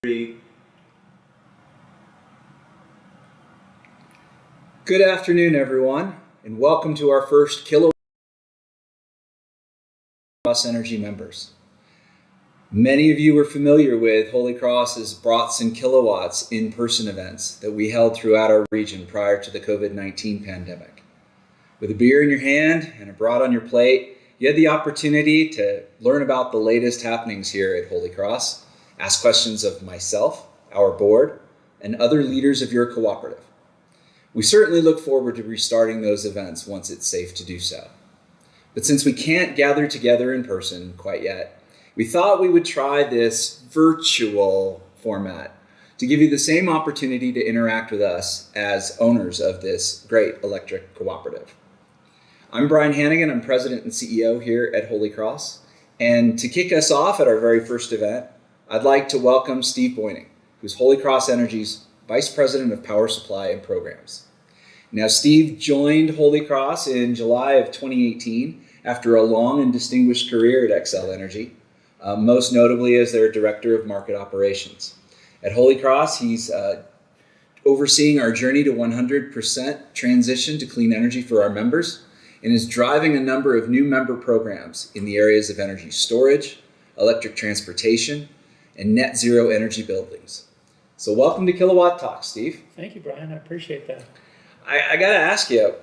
Good afternoon, everyone, and welcome to our first Kilowatt Energy members. Many of you are familiar with Holy Cross's Brats and Kilowatts in-person events that we held throughout our region prior to the COVID-19 pandemic. With a beer in your hand and a brat on your plate, you had the opportunity to learn about the latest happenings here at Holy Cross, ask questions of myself, our board, and other leaders of your cooperative. We certainly look forward to restarting those events once it's safe to do so. But since we can't gather together in person quite yet, we thought we would try this virtual format to give you the same opportunity to interact with us as owners of this great electric cooperative. I'm BRYAN Hannegan. I'm President and CEO here at Holy Cross. And to kick us off at our very first event, I'd like to welcome Steve BEUNING, who's Holy Cross Energy's Vice President of Power Supply and Programs. Now, Steve joined Holy Cross in July of 2018 after a long and distinguished career at Xcel Energy, most notably as their Director of Market Operations. At Holy Cross, he's overseeing our journey to 100% transition to clean energy for our members and is driving a number of new member programs in the areas of energy storage, electric transportation, and net zero energy buildings. So welcome to Kilowatt Talk, Steve. Thank you, Brian. I appreciate that. I got to ask you,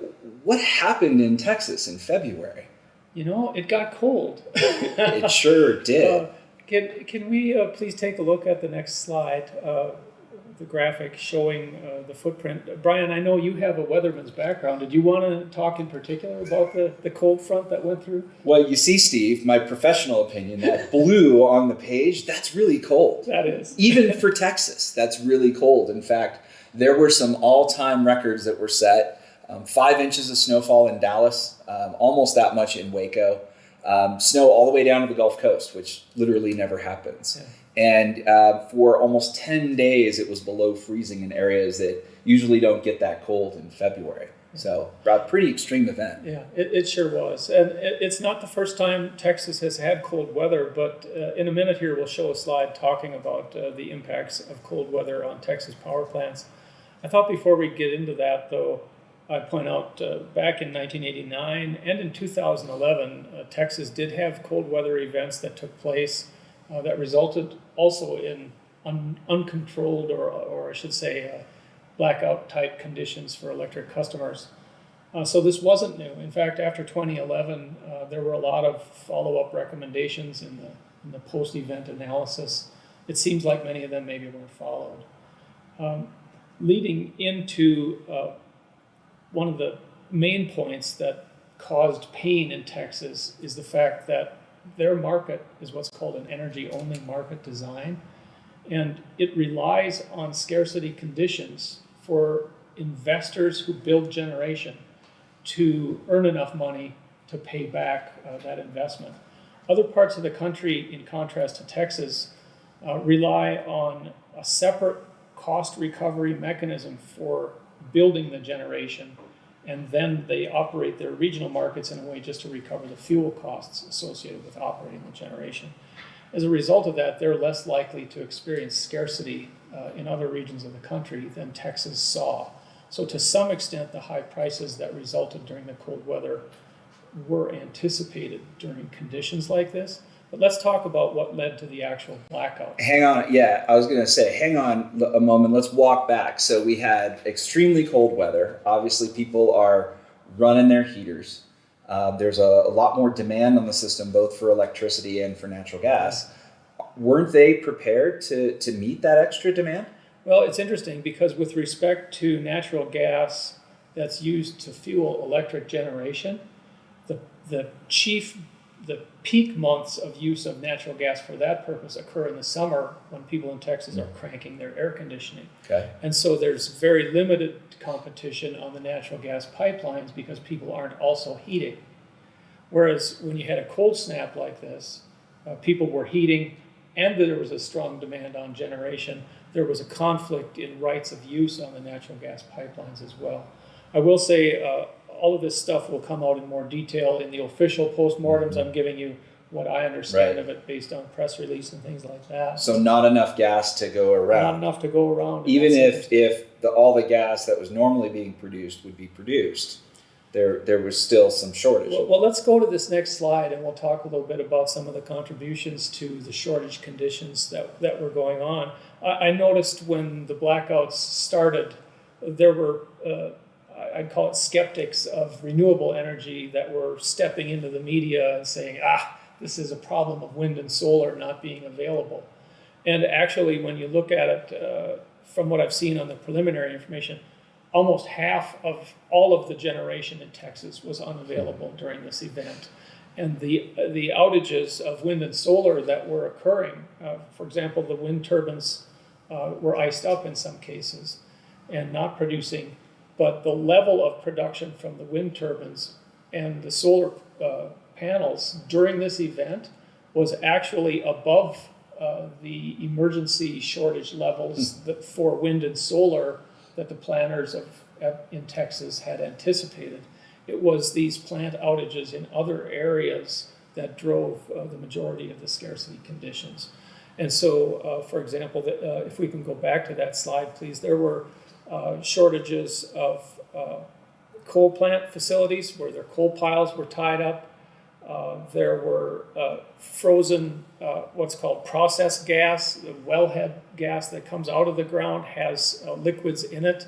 what happened in Texas in February? You know, it got cold. It sure did. Can we please take a look at the next slide, the graphic showing the footprint. Brian, I know you have a weatherman's background. Did you want to talk in particular about the cold front that went through? Well, you see, Steve, my professional opinion, that blue on the page, that's really cold. That is. Even for Texas, that's really cold. In fact, there were some all-time records that were set. 5 inches of snowfall in Dallas, almost that much in Waco. Snow all the way down to the Gulf Coast, which literally never happens. Yeah. And for almost 10 days, it was below freezing in areas that usually don't get that cold in February. So a pretty extreme event. Yeah, it sure was. And it's not the first time Texas has had cold weather, but in a minute here, we'll show a slide talking about the impacts of cold weather on Texas power plants. I thought before we get into that, though, I'd point out back in 1989 and in 2011, Texas did have cold weather events that took place that resulted also in uncontrolled, or I should say, blackout type conditions for electric customers. So this wasn't new. In fact, after 2011, there were a lot of follow-up recommendations in the post-event analysis. It seems like many of them maybe weren't followed. Leading into one of the main points that caused pain in Texas is the fact that their market is what's called an energy-only market design, and it relies on scarcity conditions for investors who build generation to earn enough money to pay back that investment. Other parts of the country, in contrast to Texas, rely on a separate cost recovery mechanism for building the generation, and then they operate their regional markets in a way just to recover the fuel costs associated with operating the generation. As a result of that, they're less likely to experience scarcity in other regions of the country than Texas saw. So to some extent, the high prices that resulted during the cold weather were anticipated during conditions like this. But let's talk about what led to the actual blackout. Hang on. Yeah, I was going to say, hang on a moment. Let's walk back. So we had extremely cold weather. Obviously, people are running their heaters. There's a lot more demand on the system, both for electricity and for natural gas. Weren't they prepared to meet that extra demand? Well, it's interesting because with respect to natural gas that's used to fuel electric generation, the peak months of use of natural gas for that purpose occur in the summer when people in Texas are cranking their air conditioning. Okay. And so there's very limited competition on the natural gas pipelines because people aren't also heating. Whereas when you had a cold snap like this, people were heating and there was a strong demand on generation. There was a conflict in rights of use on the natural gas pipelines as well. I will say all of this stuff will come out in more detail in the official postmortems. I'm giving you what I understand Right. of it based on press release and things like that. So not enough gas to go around. Not enough to go around. Even if all the gas that was normally being produced would be produced, there was still some shortage. Well, let's go to this next slide, and we'll talk a little bit about some of the contributions to the shortage conditions that were going on. I noticed when the blackouts started, there were, I'd call it skeptics of renewable energy that were stepping into the media and saying, this is a problem of wind and solar not being available. And actually, when you look at it, from what I've seen on the preliminary information, almost half of all of the generation in Texas was unavailable during this event. And the outages of wind and solar that were occurring, for example, the wind turbines were iced up in some cases and not producing, but the level of production from the wind turbines and the solar panels during this event was actually above the emergency shortage levels for wind and solar that the planners in Texas had anticipated. It was these plant outages in other areas that drove the majority of the scarcity conditions. And so, for example, if we can go back to that slide, please, there were shortages of coal plant facilities where their coal piles were tied up. There were frozen, what's called process gas. The wellhead gas that comes out of the ground has liquids in it.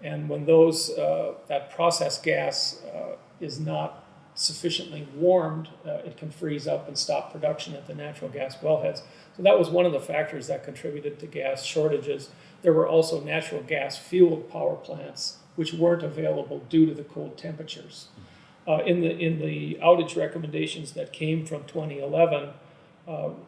And when that process gas is not sufficiently warmed, it can freeze up and stop production at the natural gas wellheads. So that was one of the factors that contributed to gas shortages. There were also natural gas fueled power plants which weren't available due to the cold temperatures. In the outage recommendations that came from 2011,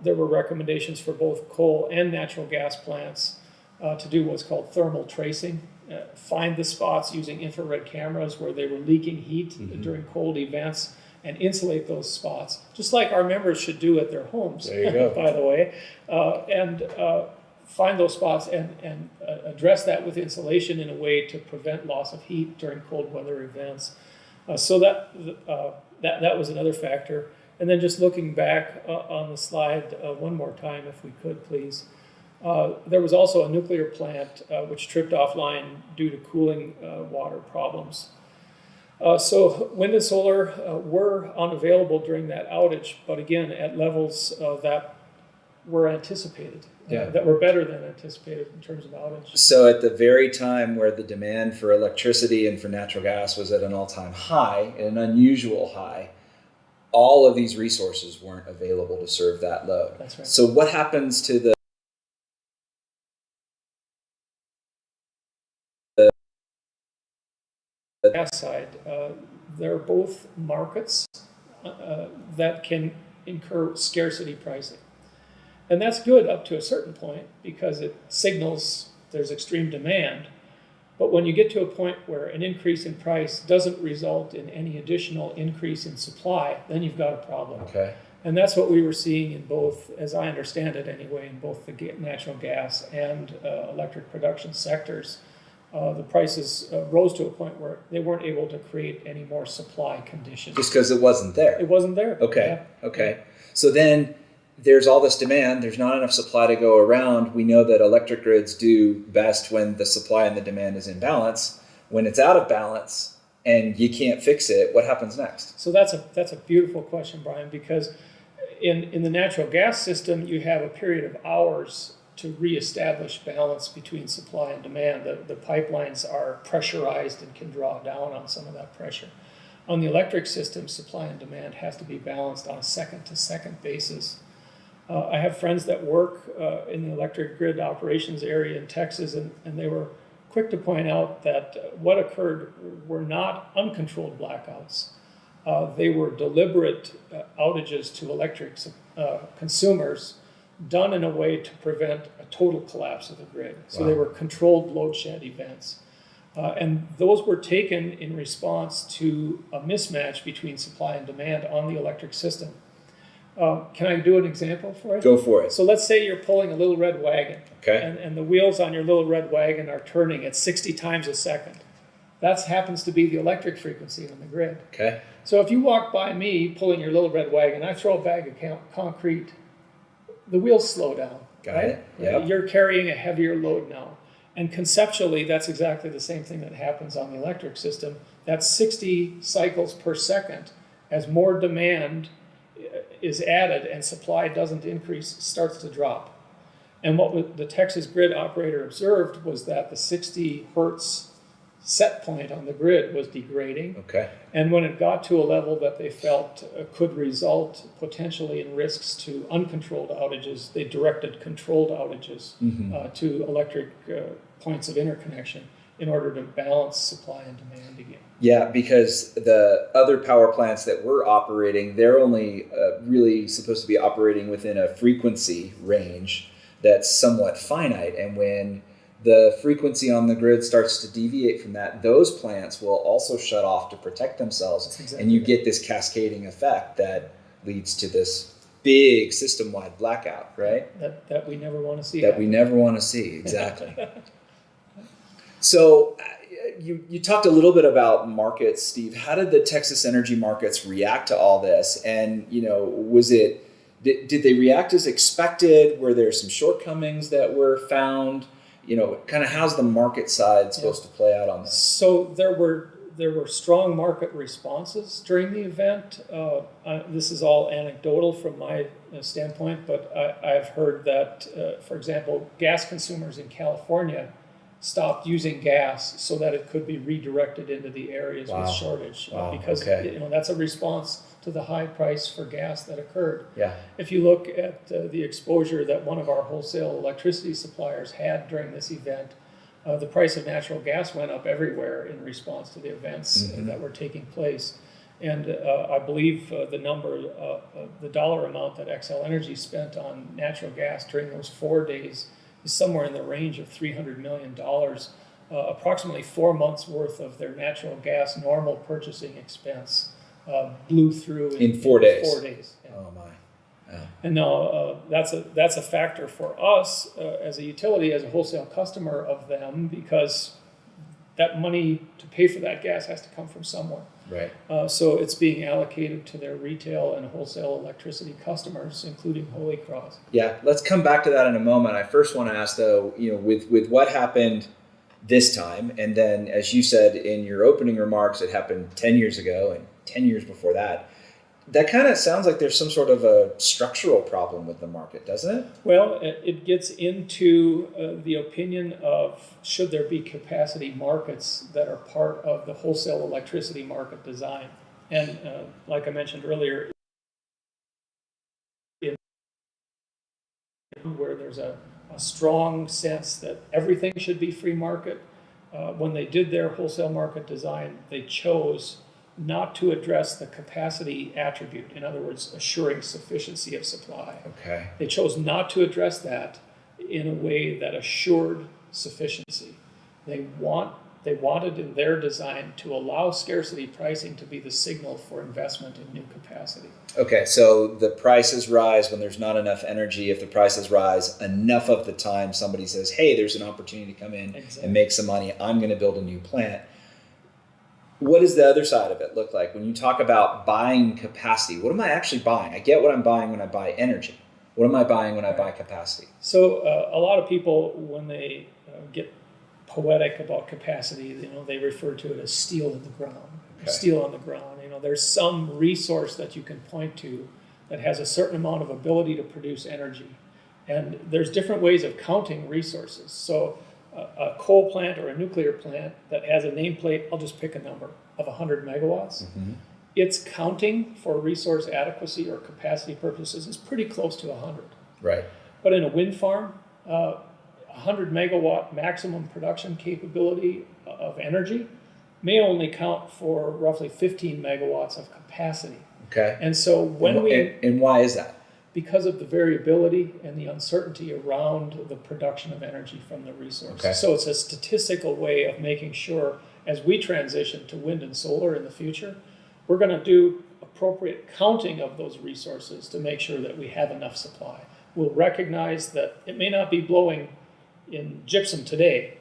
there were recommendations for both coal and natural gas plants to do what's called thermal tracing, find the spots using infrared cameras where they were leaking heat during cold events and insulate those spots, just like our members should do at their homes, there you go. by the way, and find those spots and address that with insulation in a way to prevent loss of heat during cold weather events. So that was another factor. And then just looking back on the slide one more time, if we could, please. There was also a nuclear plant which tripped offline due to cooling water problems. So wind and solar were unavailable during that outage, but again, at levels that were anticipated, that were better than anticipated in terms of outage. So at the very time where the demand for electricity and for natural gas was at an all-time high, an unusual high, all of these resources weren't available to serve that load. That's right. So what happens to the gas side? They're both markets that can incur scarcity pricing. And that's good up to a certain point because it signals there's extreme demand. But when you get to a point where an increase in price doesn't result in any additional increase in supply, then you've got a problem. Okay. And that's what we were seeing in both, as I understand it anyway, in both the natural gas and electric production sectors. The prices rose to a point where they weren't able to create any more supply conditions. Just because it wasn't there. It wasn't there. Okay. Yeah. Okay. So then there's all this demand. There's not enough supply to go around. We know that electric grids do best when the supply and the demand is in balance. When it's out of balance and you can't fix it, what happens next? So that's a beautiful question, Brian, because in the natural gas system, you have a period of hours to reestablish balance between supply and demand. The pipelines are pressurized and can draw down on some of that pressure. On the electric system, supply and demand has to be balanced on a second-to-second basis. I have friends that work in the electric grid operations area in Texas, and they were quick to point out that what occurred were not uncontrolled blackouts. They were deliberate outages to electric consumers done in a way to prevent a total collapse of the grid. So they were controlled load shed events. And those were taken in response to a mismatch between supply and demand on the electric system. Can I do an example for it? Go for it. So let's say you're pulling a little red wagon. Okay. And the wheels on your little red wagon are turning at 60 times a second. That happens to be the electric frequency on the grid. Okay. So if you walk by me pulling your little red wagon, I throw a bag of concrete, the wheels slow down. Got right? it. Yep. You're carrying a heavier load now. And conceptually, that's exactly the same thing that happens on the electric system. That's 60 cycles per second. As more demand is added and supply doesn't increase, it starts to drop. And what the Texas grid operator observed was that the 60 hertz set point on the grid was degrading. Okay. And when it got to a level that they felt could result potentially in risks to uncontrolled outages, they directed controlled outages to electric points of interconnection in order to balance supply and demand again. Yeah, because the other power plants that we're operating, they're only really supposed to be operating within a frequency range that's somewhat finite. And when the frequency on the grid starts to deviate from that, those plants will also shut off to protect themselves. Exactly. And you get this cascading effect that leads to this big system-wide blackout, right? That we never want to see. That we never want to see, exactly. So you talked a little bit about markets, Steve. How did the Texas energy markets react to all this? And, did they react as expected? Were there some shortcomings that were found? Kind of how's the market side supposed to play out on this? So there were strong market responses during the event. This is all anecdotal from my standpoint, but I've heard that, for example, gas consumers in California stopped using gas so that it could be redirected into the areas with shortage, because that's a response to the high price for gas that occurred. Yeah. If you look at the exposure that one of our wholesale electricity suppliers had during this event, the price of natural gas went up everywhere in response to the events that were taking place. And I believe the dollar amount that Xcel Energy spent on natural gas during those 4 days is somewhere in the range of $300 million, approximately 4 months worth of their natural gas normal purchasing expense blew through in 4 days. 4 days. Yeah. Oh my! Yeah. And now that's a factor for us as a utility, as a wholesale customer of them, because that money to pay for that gas has to come from somewhere. Right. So it's being allocated to their retail and wholesale electricity customers, including Holy Cross. Yeah, let's come back to that in a moment. I first want to ask, though, with what happened this time, and then, as you said in your opening remarks, it happened 10 years ago and 10 years before that. That kind of sounds like there's some sort of a structural problem with the market, doesn't it? Well, it gets into the opinion of should there be capacity markets that are part of the wholesale electricity market design. And like I mentioned earlier, where there's a strong sense that everything should be free market, when they did their wholesale market design, they chose not to address the capacity attribute, in other words, assuring sufficiency of supply. Okay. They chose not to address that in a way that assured sufficiency. They wanted in their design to allow scarcity pricing to be the signal for investment in new capacity. Okay, so the prices rise when there's not enough energy. If the prices rise enough of the time, somebody says, hey, there's an opportunity to come in and make some money. I'm going to build a new plant. What does the other side of it look like? When you talk about buying capacity, what am I actually buying? I get what I'm buying when I buy energy. What am I buying when I buy capacity? So a lot of people, when they get poetic about capacity, they refer to it as steel in the ground. Okay. Steel on the ground. There's some resource that you can point to that has a certain amount of ability to produce energy. And there's different ways of counting resources. So a coal plant or a nuclear plant that has a nameplate, I'll just pick a number, of 100 megawatts, its counting for resource adequacy or capacity purposes is pretty close to 100. Right. But in a wind farm, 100 megawatt maximum production capability of energy may only count for roughly 15 megawatts of capacity. Okay. And so and why is that? Because of the variability and the uncertainty around the production of energy from the resource. Okay. So it's a statistical way of making sure, as we transition to wind and solar in the future, we're going to do appropriate counting of those resources to make sure that we have enough supply. We'll recognize that it may not be blowing in gypsum today,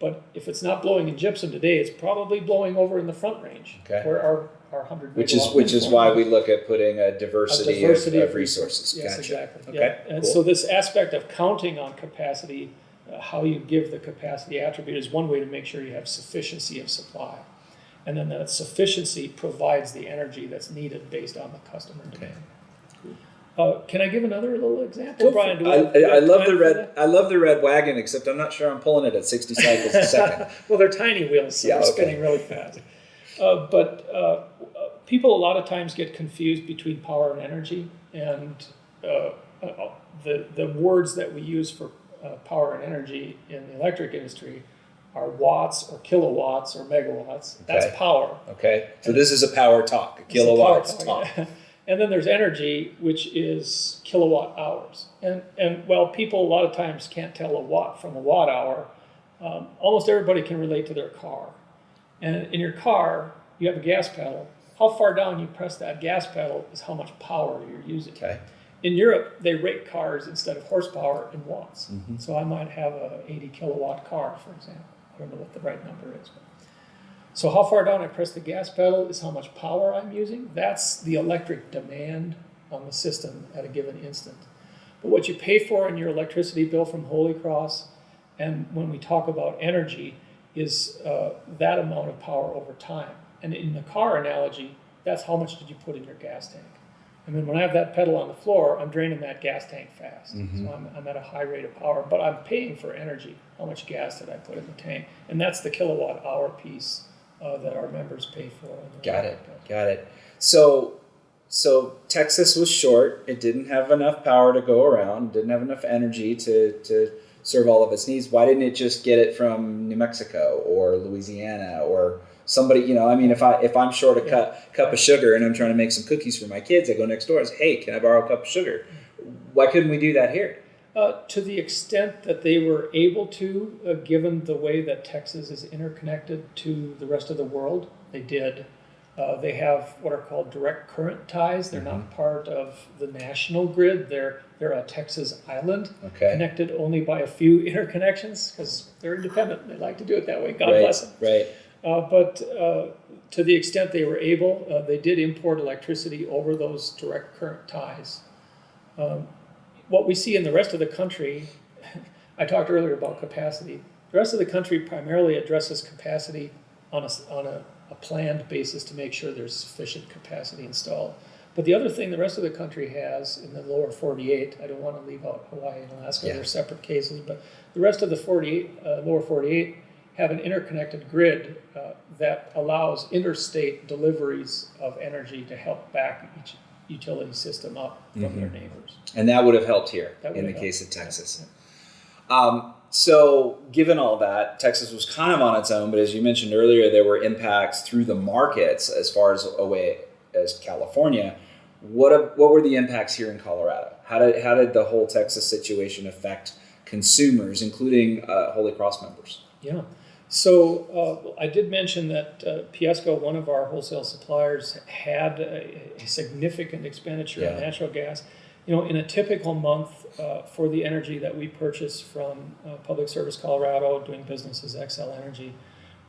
But if it's not blowing in gypsum today, it's probably blowing over in the Front Range, Okay. where our 100 Which megawatt is why we look at putting a diversity of resources. Yes, Gotcha. exactly. Okay. Yeah. And cool. so this aspect of counting on capacity, how you give the capacity attribute is one way to make sure you have sufficiency of supply. And then that sufficiency provides the energy that's needed based on the customer demand. Can I give another little example, Brian? I love the red. I love the red wagon, except I'm not sure I'm pulling it at 60 cycles a second. Well, they're tiny wheels, so they're spinning really fast. But people a lot of times get confused between power and energy, and the words that we use for power and energy in the electric industry are watts or kilowatts or megawatts. That's power. Okay, so this is a power talk, a kilowatts talk. Yeah. And then there's energy, which is kilowatt hours. And while people a lot of times can't tell a watt from a watt hour, almost everybody can relate to their car. And in your car, you have a gas pedal. How far down you press that gas pedal is how much power you're using. Okay. In Europe, they rate cars instead of horsepower in watts. Mm-hmm. So I might have a 80 kilowatt car, for example. I don't know what the right number is. So how far down I press the gas pedal is how much power I'm using. That's the electric demand on the system at a given instant. But what you pay for in your electricity bill from Holy Cross, and when we talk about energy, is that amount of power over time. And in the car analogy, that's how much did you put in your gas tank. I mean, when I have that pedal on the floor, I'm draining that gas tank fast. Mm-hmm. So I'm at a high rate of power, but I'm paying for energy. How much gas did I put in the tank? And that's the kilowatt hour piece that our members pay for. Got it. So Texas was short. It didn't have enough power to go around, didn't have enough energy to serve all of its needs. Why didn't it just get it from New Mexico or Louisiana or somebody, I mean, if I'm short a cup of sugar and I'm trying to make some cookies for my kids, I go next door and say, hey, can I borrow a cup of sugar? Why couldn't we do that here? To the extent that they were able to, given the way that Texas is interconnected to the rest of the world, they did. They have what are called direct current ties. They're not part of the national grid. They're a Texas island, connected only by a few interconnections because they're independent. They like to do it that way. God bless them. Right. But to the extent they were able, they did import electricity over those direct current ties. What we see in the rest of the country, I talked earlier about capacity. The rest of the country primarily addresses capacity on a planned basis to make sure there's sufficient capacity installed. But the other thing the rest of the country has in the lower 48, I don't want to leave out Hawaii and Alaska, they're separate cases, but the rest of the lower 48 have an interconnected grid that allows interstate deliveries of energy to help back each utility system up from their neighbors. And that would have helped here in the case of Texas. So given all that, Texas was kind of on its own, but as you mentioned earlier, there were impacts through the markets as far as away as California. What were the impacts here in Colorado? How did the whole Texas situation affect consumers, including Holy Cross members? Yeah. So I did mention that Piesco, one of our wholesale suppliers, had a significant expenditure on natural gas. In a typical month for the energy that we purchase from Public Service Colorado, doing business as XL Energy,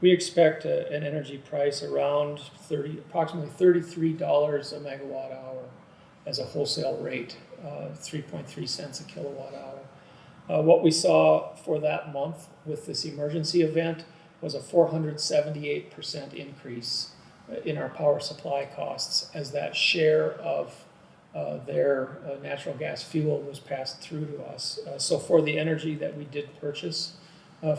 we expect an energy price around approximately $33 a megawatt hour as a wholesale rate, 3.3 cents a kilowatt hour. What we saw for that month with this emergency event was a 478% increase in our power supply costs as that share of their natural gas fuel was passed through to us. So for the energy that we did purchase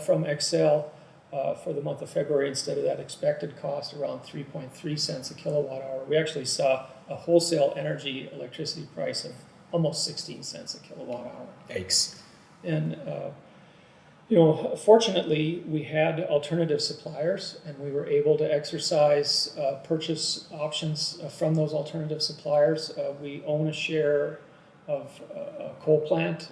from XL for the month of February, instead of that expected cost around 3.3 cents a kilowatt hour, we actually saw a wholesale electricity price of almost 16 cents a kilowatt hour. Yikes. And fortunately, we had alternative suppliers, and we were able to exercise purchase options from those alternative suppliers. We own a share of a coal plant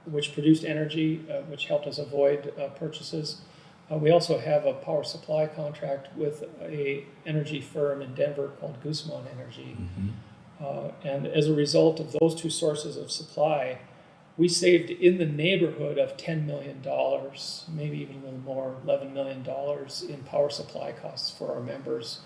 which produced energy, which helped us avoid purchases. We also have a power supply contract with an energy firm in Denver called Guzman Energy. And as a result of those two sources of supply, we saved in the neighborhood of $10 million, maybe even a little more, $11 million in power supply costs for our members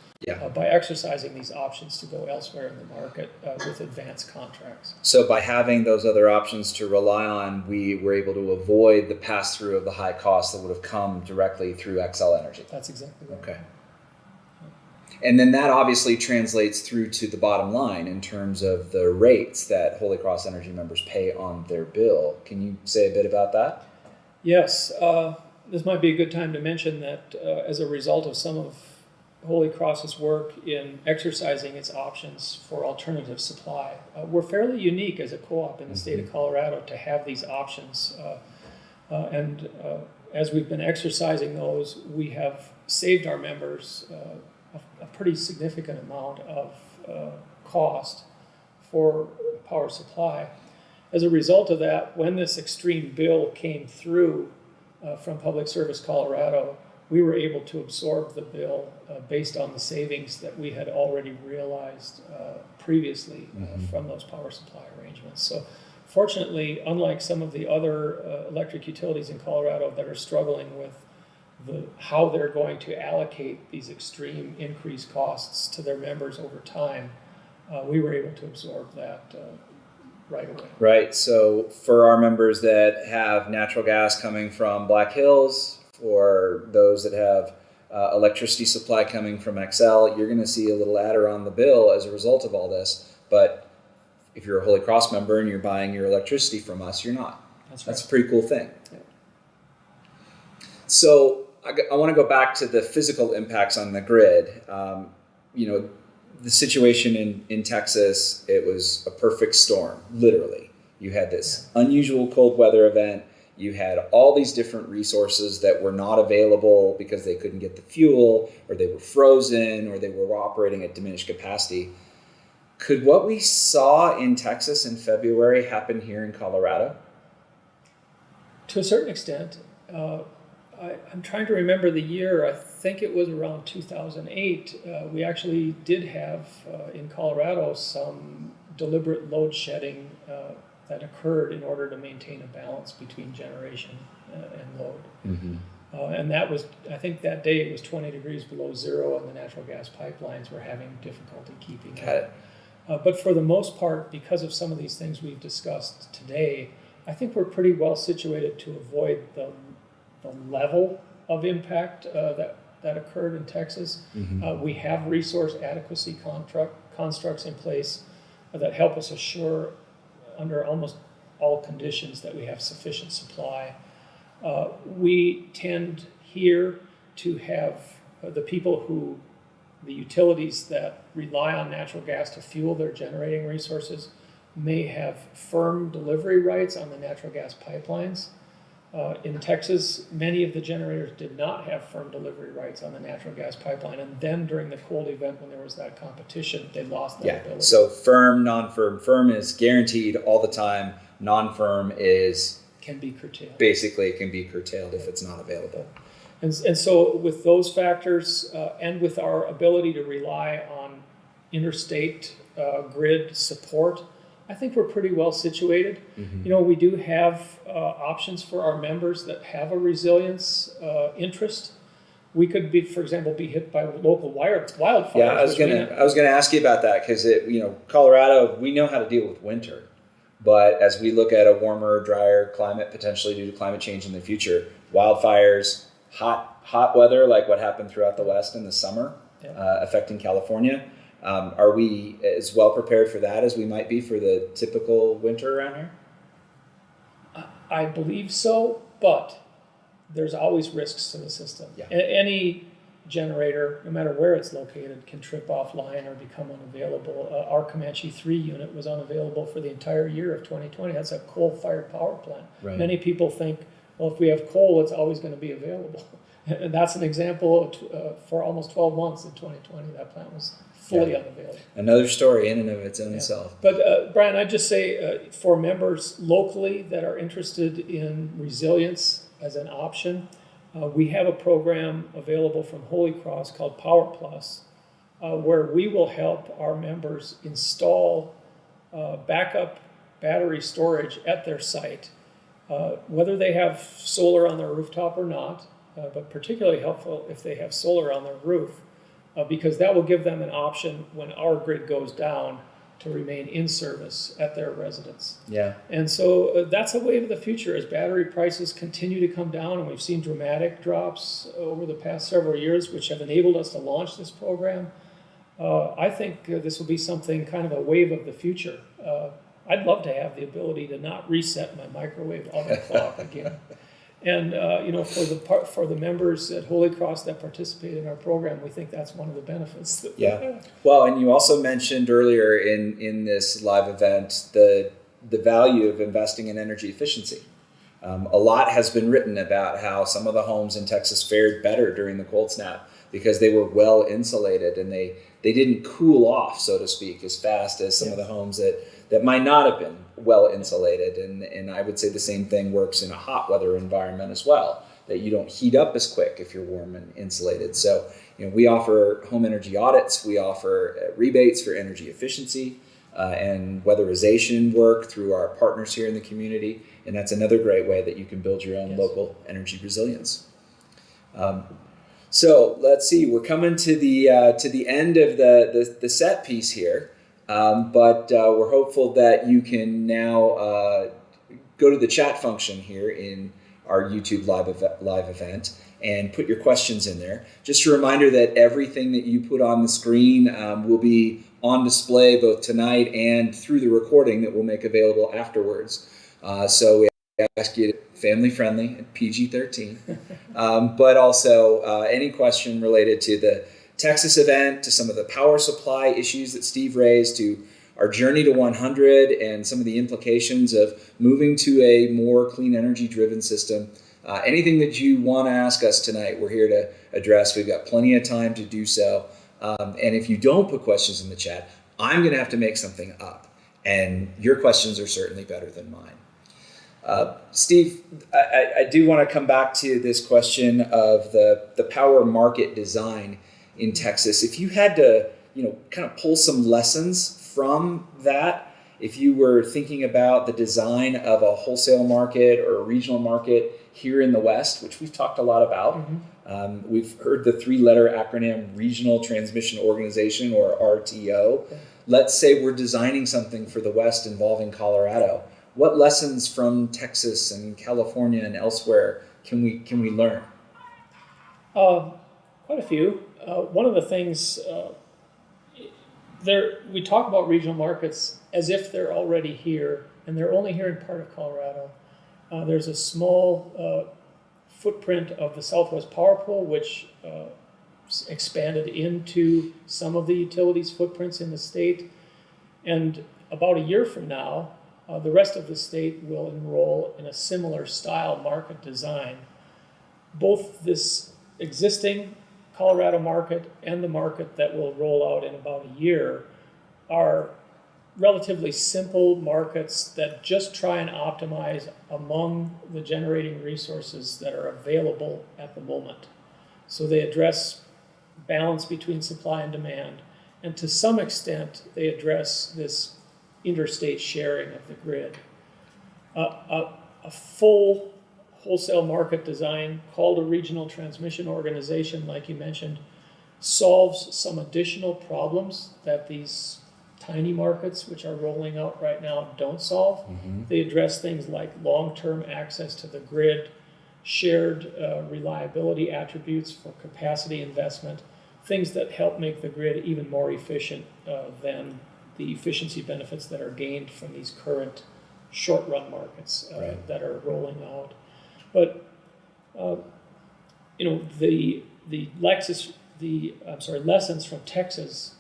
by exercising these options to go elsewhere in the market with advanced contracts. So by having those other options to rely on, we were able to avoid the pass-through of the high costs that would have come directly through XL Energy. That's exactly right. Okay. And then that obviously translates through to the bottom line in terms of the rates that Holy Cross Energy members pay on their bill. Can you say a bit about that? Yes. This might be a good time to mention that as a result of some of Holy Cross's work in exercising its options for alternative supply, we're fairly unique as a co-op in the state of Colorado to have these options. And as we've been exercising those, we have saved our members a pretty significant amount of cost for power supply. As a result of that, when this extreme bill came through from Public Service Colorado, we were able to absorb the bill based on the savings that we had already realized previously from those power supply arrangements. So fortunately, unlike some of the other electric utilities in Colorado that are struggling with how they're going to allocate these extreme increased costs to their members over time, we were able to absorb that right away. Right. So for our members that have natural gas coming from Black Hills, for those that have electricity supply coming from XL, you're going to see a little adder on the bill as a result of all this. But if you're a Holy Cross member and you're buying your electricity from us, you're not. That's right. That's a pretty cool thing. Yeah. So I want to go back to the physical impacts on the grid. The situation in Texas, it was a perfect storm, literally. You had this unusual cold weather event. You had all these different resources that were not available because they couldn't get the fuel, or they were frozen, or they were operating at diminished capacity. Could what we saw in Texas in February happen here in Colorado? To a certain extent. I'm trying to remember the year. I think it was around 2008. We actually did have in Colorado some deliberate load shedding that occurred in order to maintain a balance between generation and load. And that was, I think that day it was 20 degrees below zero, and the natural gas pipelines were having difficulty keeping up. But for the most part, because of some of these things we've discussed today, I think we're pretty well situated to avoid the level of impact that occurred in Texas. We have resource adequacy constructs in place that help us assure under almost all conditions that we have sufficient supply. We tend here to have the utilities that rely on natural gas to fuel their generating resources may have firm delivery rights on the natural gas pipelines. In Texas, many of the generators did not have firm delivery rights on the natural gas pipeline, and then during the cold event when there was that competition, they lost that ability. So firm, non-firm. Firm is guaranteed all the time. Non-firm can be curtailed. Basically, it can be curtailed if it's not available. And so with those factors and with our ability to rely on interstate grid support, I think we're pretty well situated. We do have options for our members that have a resilience interest. We could be, for example, be hit by local wildfires. Yeah, I was gonna ask you about that because Colorado, we know how to deal with winter, but as we look at a warmer, drier climate, potentially due to climate change in the future, wildfires, hot weather like what happened throughout the West in the summer, affecting California. Are we as well prepared for that as we might be for the typical winter around here? I believe so, but there's always risks to the system. Any generator, no matter where it's located, can trip offline or become unavailable. Our Comanche 3 unit was unavailable for the entire year of 2020. That's a coal-fired power plant. Right. Many people think, well, if we have coal, it's always going to be available. And that's an example for almost 12 months in 2020, that plant was fully unavailable. Another story in and of its own self. But Brian, I'd just say for members locally that are interested in resilience as an option, we have a program available from Holy Cross called Power Plus, where we will help our members install backup battery storage at their site, whether they have solar on their rooftop or not, but particularly helpful if they have solar on their roof, because that will give them an option when our grid goes down to remain in service at their residence. Yeah. And so that's a wave of the future as battery prices continue to come down, and we've seen dramatic drops over the past several years, which have enabled us to launch this program. I think this will be something kind of a wave of the future. I'd love to have the ability to not reset my microwave oven clock again. And for the members at Holy Cross that participate in our program, we think that's one of the benefits that we have. Well, and you also mentioned earlier in this live event the value of investing in energy efficiency. A lot has been written about how some of the homes in Texas fared better during the cold snap because they were well insulated and they didn't cool off, so to speak, as fast as some of the homes that might not have been well insulated. And I would say the same thing works in a hot weather environment as well, that you don't heat up as quick if you're warm and insulated. So, we offer home energy audits, we offer rebates for energy efficiency and weatherization work through our partners here in the community. And that's another great way that you can build your own local energy resilience. So let's see, we're coming to the end of the set piece here. But we're hopeful that you can now go to the chat function here in our YouTube live event and put your questions in there. Just a reminder that everything that you put on the screen will be on display both tonight and through the recording that we'll make available afterwards. So we ask you to family friendly, PG-13, but also any question related to the Texas event, to some of the power supply issues that Steve raised, to our journey to 100 and some of the implications of moving to a more clean energy driven system. Anything that you want to ask us tonight, we're here to address. We've got plenty of time to do so. And if you don't put questions in the chat, I'm going to have to make something up. And your questions are certainly better than mine. Steve, I do want to come back to this question of the power market design in Texas. If you had to, kind of pull some lessons from that, if you were thinking about the design of a wholesale market or a regional market here in the West, which we've talked a lot about, we've heard the 3-letter acronym Regional Transmission Organization, or RTO. Let's say we're designing something for the West involving Colorado. What lessons from Texas and California and elsewhere can we learn? Quite a few. One of the things we talk about regional markets as if they're already here, and they're only here in part of Colorado. There's a small footprint of the Southwest Power Pool, which expanded into some of the utilities' footprints in the state. And about a year from now, the rest of the state will enroll in a similar style market design. Both this existing Colorado market and the market that will roll out in about a year are relatively simple markets that just try and optimize among the generating resources that are available at the moment. So they address balance between supply and demand, and to some extent they address this interstate sharing of the grid. A full wholesale market design called a regional transmission organization, like you mentioned, solves some additional problems that these tiny markets, which are rolling out right now, don't solve. They address things like long-term access to the grid, shared reliability attributes for capacity investment, things that help make the grid even more efficient than the efficiency benefits that are gained from these current short-run markets that are rolling out. But the lessons from Texas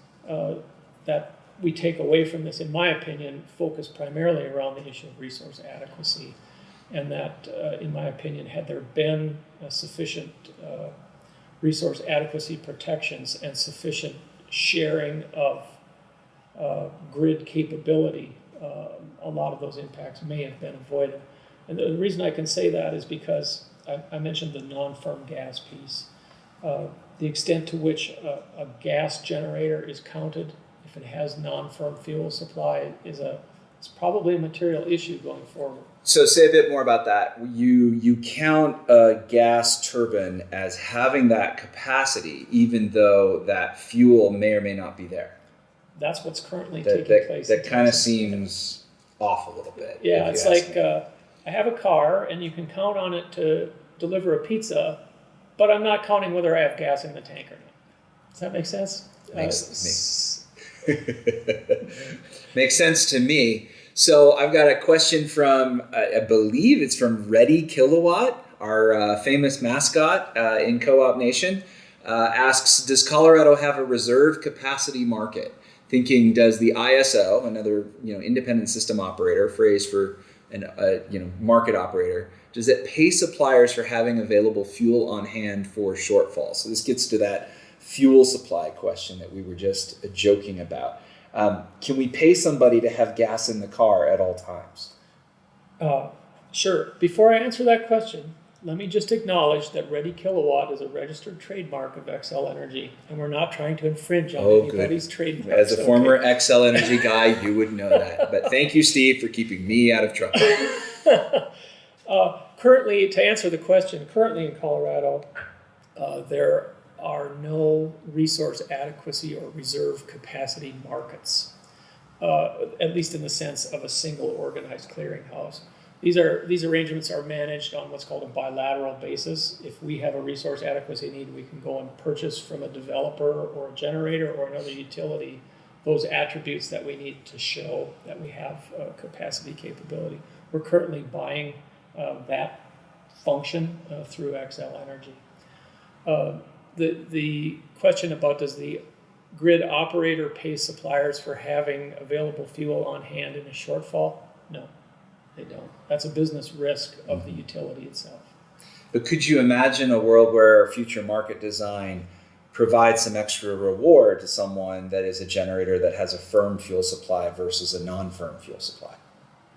that we take away from this, in my opinion, focus primarily around the issue of resource adequacy, and that, in my opinion, had there been sufficient resource adequacy protections and sufficient sharing of grid capability, a lot of those impacts may have been avoided. And the reason I can say that is because I mentioned the non-firm gas piece. The extent to which a gas generator is counted, if it has non-firm fuel supply, is a it's probably a material issue going forward. So say a bit more about that. You count a gas turbine as having that capacity, even though that fuel may or may not be there. That's what's currently taking place. That kind of seems off a little bit. Yeah, it's like I have a car and you can count on it to deliver a pizza, but I'm not counting whether I have gas in the tank or not. Does that make sense? Makes sense to me. So I've got a question from, I believe it's from Ready Kilowatt, our famous mascot in Co-op Nation, asks, does Colorado have a reserve capacity market? Thinking, does the ISO, another independent system operator, phrase for an market operator, does it pay suppliers for having available fuel on hand for shortfalls? So this gets to that fuel supply question that we were just joking about. Can we pay somebody to have gas in the car at all times? Sure. Before I answer that question, let me just acknowledge that Ready Kilowatt is a registered trademark of Xcel Energy, and we're not trying to infringe on anybody's trademark. As a former Xcel Energy guy, you would know that. But thank you, Steve, for keeping me out of trouble. Currently, to answer the question, currently in Colorado, there are no resource adequacy or reserve capacity markets, at least in the sense of a single organized clearinghouse. These arrangements are managed on what's called a bilateral basis. If we have a resource adequacy need, we can go and purchase from a developer or a generator or another utility those attributes that we need to show that we have capacity capability. We're currently buying that function through Xcel Energy. The question about does the grid operator pay suppliers for having available fuel on hand in a shortfall? No, they don't. That's a business risk of the utility itself. But could you imagine a world where future market design provides some extra reward to someone that is a generator that has a firm fuel supply versus a non-firm fuel supply?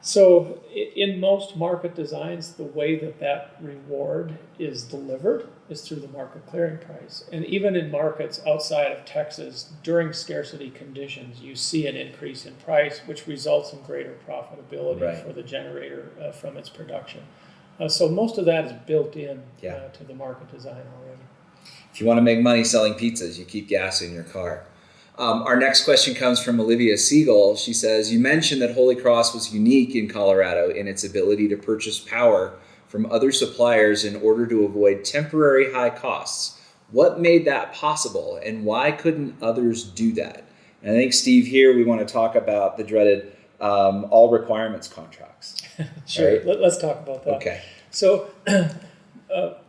So in most market designs, the way that reward is delivered is through the market clearing price. And even in markets outside of Texas, during scarcity conditions, you see an increase in price, which results in greater profitability for the generator from its production. So most of that is built in to the market design already. If you want to make money selling pizzas, you keep gas in your car. Our next question comes from Olivia Siegel. She says, you mentioned that Holy Cross was unique in Colorado in its ability to purchase power from other suppliers in order to avoid temporary high costs. What made that possible, and why couldn't others do that? And I think, Steve, here we want to talk about the dreaded all requirements contracts. Sure, right? Let's talk about that. Okay. So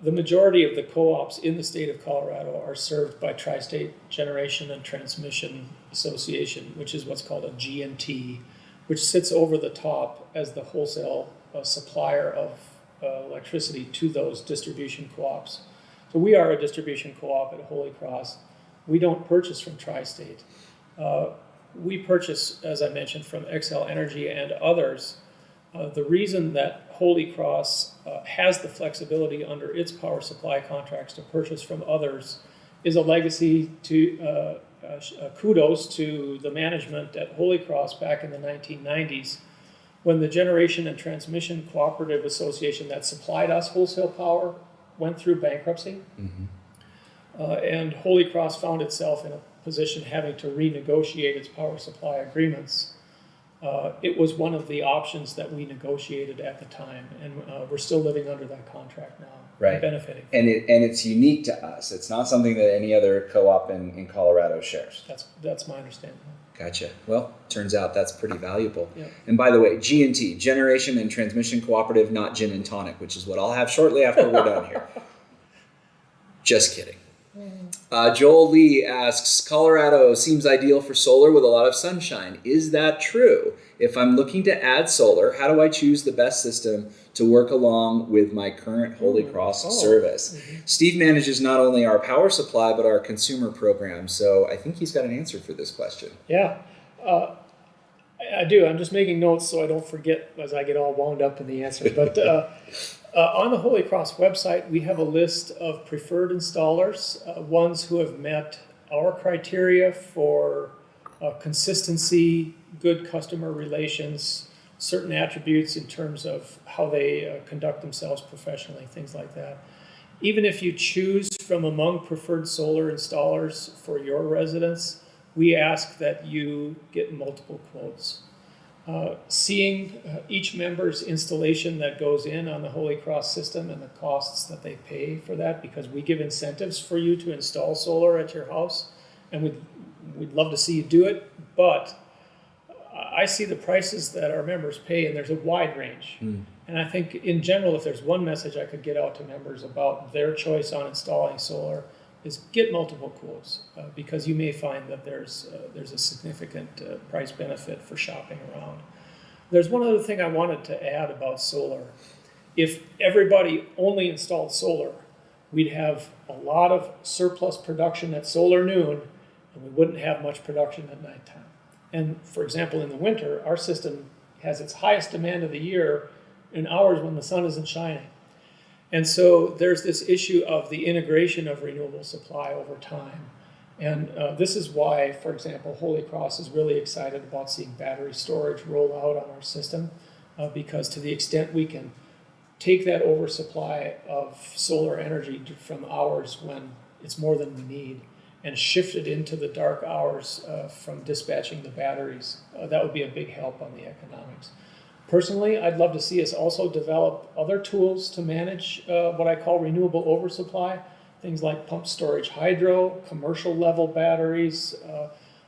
the majority of the co-ops in the state of Colorado are served by Tri-State Generation and Transmission Association, which is what's called a G&T, which sits over the top as the wholesale supplier of electricity to those distribution co-ops. So we are a distribution co-op at Holy Cross. We don't purchase from Tri-State. We purchase, as I mentioned, from Xcel Energy and others. The reason that Holy Cross has the flexibility under its power supply contracts to purchase from others is a legacy to kudos to the management at Holy Cross back in the 1990s when the Generation and Transmission Cooperative Association that supplied us wholesale power went through bankruptcy. And Holy Cross found itself in a position having to renegotiate its power supply agreements. It was one of the options that we negotiated at the time, and we're still living under that contract now, right? Benefiting. And it's unique to us. It's not something that any other co-op in Colorado shares. That's my understanding. Gotcha. Well, turns out that's pretty valuable. Yeah. And by the way, G&T, Generation and Transmission Cooperative, not Gin and Tonic, which is what I'll have shortly after we're done here. Just kidding. Joel Lee asks, Colorado seems ideal for solar with a lot of sunshine. Is that true? If I'm looking to add solar, how do I choose the best system to work along with my current Holy Cross service? Steve manages not only our power supply, but our consumer program. So I think he's got an answer for this question. Yeah, I do. I'm just making notes so I don't forget as I get all wound up in the answer. But on the Holy Cross website, we have a list of preferred installers, ones who have met our criteria for consistency, good customer relations, certain attributes in terms of how they conduct themselves professionally, things like that. Even if you choose from among preferred solar installers for your residence, we ask that you get multiple quotes. Seeing each member's installation that goes in on the Holy Cross system and the costs that they pay for that, because we give incentives for you to install solar at your house, and we'd love to see you do it, but I see the prices that our members pay, and there's a wide range. And I think in general, if there's one message I could get out to members about their choice on installing solar, is get multiple quotes, because you may find that there's a significant price benefit for shopping around. There's one other thing I wanted to add about solar. If everybody only installed solar, we'd have a lot of surplus production at solar noon, and we wouldn't have much production at nighttime. And for example, in the winter, our system has its highest demand of the year in hours when the sun isn't shining. And so there's this issue of the integration of renewable supply over time. And this is why, for example, Holy Cross is really excited about seeing battery storage roll out on our system, because to the extent we can take that oversupply of solar energy from hours when it's more than we need and shift it into the dark hours from dispatching the batteries, that would be a big help on the economics. Personally, I'd love to see us also develop other tools to manage what I call renewable oversupply, things like pump storage hydro, commercial level batteries.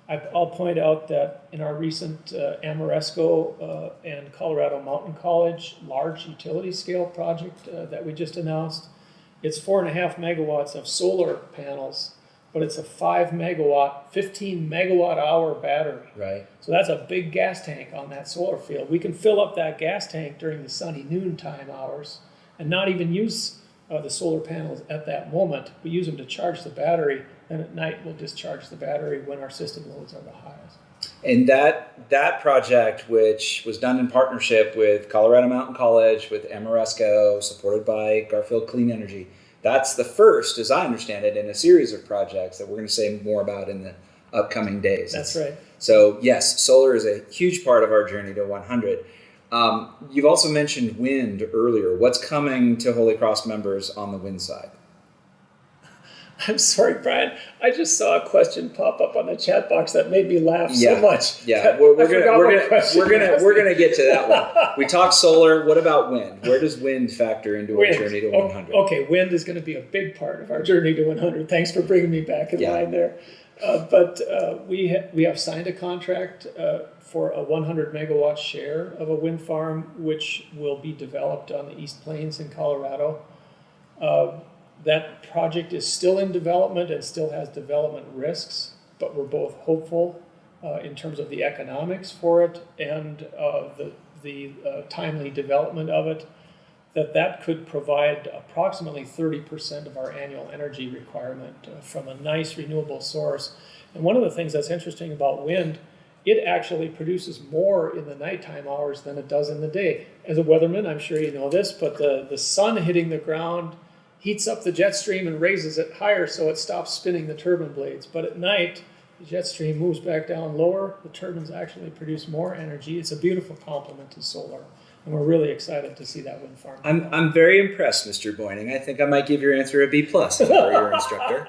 I'll point out that in our recent Amoresco and Colorado Mountain College large utility scale project that we just announced, it's 4.5 megawatts of solar panels, but it's a 5 megawatt, 15 megawatt hour battery. Right. So that's a big gas tank on that solar field. We can fill up that gas tank during the sunny noontime hours and not even use the solar panels at that moment. We use them to charge the battery, and at night we'll discharge the battery when our system loads are the highest. And that project, which was done in partnership with Colorado Mountain College, with Amoresco, supported by Garfield Clean Energy, that's the first, as I understand it, in a series of projects that we're going to say more about in the upcoming days. That's right. So yes, solar is a huge part of our journey to 100. You've also mentioned wind earlier. What's coming to Holy Cross members on the wind side? I'm sorry, Brian. I just saw a question pop up on the chat box that made me laugh so much. Yeah, we're gonna get to that one. We talked solar. What about wind? Where does wind factor into our journey to 100? Okay, wind is going to be a big part of our journey to 100. Thanks for bringing me back in line there. But we have signed a contract for a 100 megawatt share of a wind farm, which will be developed on the East Plains in Colorado. That project is still in development and still has development risks, but we're both hopeful in terms of the economics for it and the timely development of it, that could provide approximately 30% of our annual energy requirement from a nice renewable source. And one of the things that's interesting about wind, it actually produces more in the nighttime hours than it does in the day. As a weatherman, I'm sure you know this, but the sun hitting the ground heats up the jet stream and raises it higher so it stops spinning the turbine blades. But at night, the jet stream moves back down lower. The turbines actually produce more energy. It's a beautiful complement to solar. And we're really excited to see that wind farm. I'm very impressed, Mr. Beuning. I think I might give your answer a B+ if I were your instructor.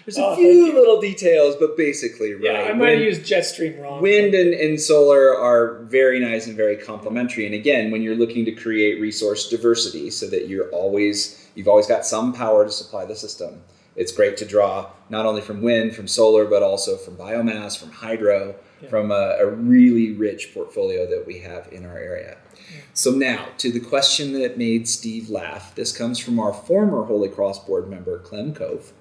There's a few little details, but basically, right. Yeah, I might have used jet stream wrong. Wind and solar are very nice and very complementary. And again, when you're looking to create resource diversity so that you've always got some power to supply the system, it's great to draw not only from wind, from solar, but also from biomass, from hydro, from a really rich portfolio that we have in our area. So now, to the question that made Steve laugh. This comes from our former Holy Cross board member, Clem Cove.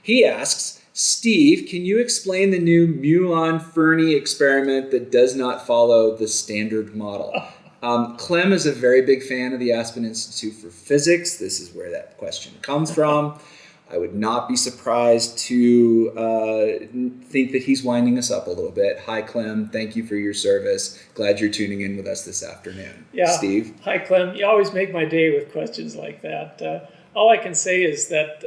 He asks, Steve, can you explain the new muon-Fermi experiment that does not follow the standard model? Clem is a very big fan of the Aspen Institute for Physics. This is where that question comes from. I would not be surprised to think that he's winding us up a little bit. Hi, Clem. Thank you for your service. Glad you're tuning in with us this afternoon. Yeah. Steve? Hi, Clem. You always make my day with questions like that. All I can say is that